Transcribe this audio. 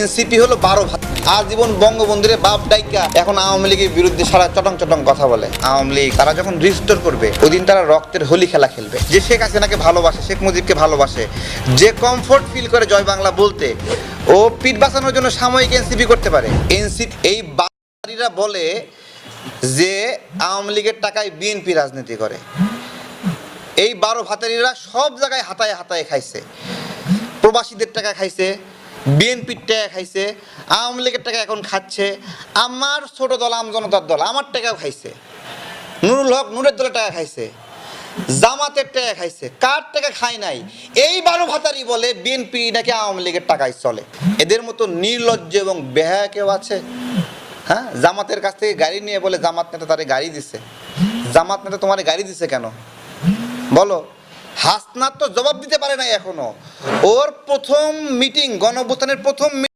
NCP হলো 12 ভাত। আজীবন বঙ্গবন্ধুরে বাপ ডাইকা এখন আওয়ামী লীগের বিরুদ্ধে সারা চটং কথা বলে। আওয়ামী লীগ তারা যখন রিস্টোর করবে ওই দিন তারা রক্তের হোলি খেলা খেলবে। যে শেখ হাসিনাকে ভালোবাসে, শেখ মুজিবকে ভালোবাসে, যে কমফোর্ট ফিল করে জয় বাংলা বলতে, ও পিঠ বাঁচানোর জন্য সাময়িক এনসিপি করতে পারে। এনসিপি এই বাড়িরা বলে যে আওয়ামী লীগের টাকায় বিএনপি রাজনীতি করে। এই 12 ভাতারিরা সব জায়গায় হাতায় খাইছে। প্রবাসীদের টাকা খাইছে, বিএনপির টাকা খাইছে, আওয়ামী লীগের টাকা এখন খাচ্ছে, আমার ছোট দল আম জনতার দল আমার টাকাও খাইছে, নুরুল হক নুরের দলের টাকা খাইছে, জামাতের টাকা খাইছে, কার টাকা খায় নাই। এই 12 ভাতারি বলে বিএনপি নাকি আওয়ামী লীগের টাকায় চলে। এদের মতো নির্লজ্জ এবং বেহায়া কেউ আছে? হ্যাঁ, জামাতের কাছ থেকে গাড়ি নিয়ে বলে জামাত নেতা তারে গাড়ি দিছে। জামাত নেতা তোমারে গাড়ি দিছে কেন বলো? হাসনাত তো জবাব দিতে পারে নাই এখনো। ওর প্রথম মিটিং, গণঅভ্যুত্থানের প্রথম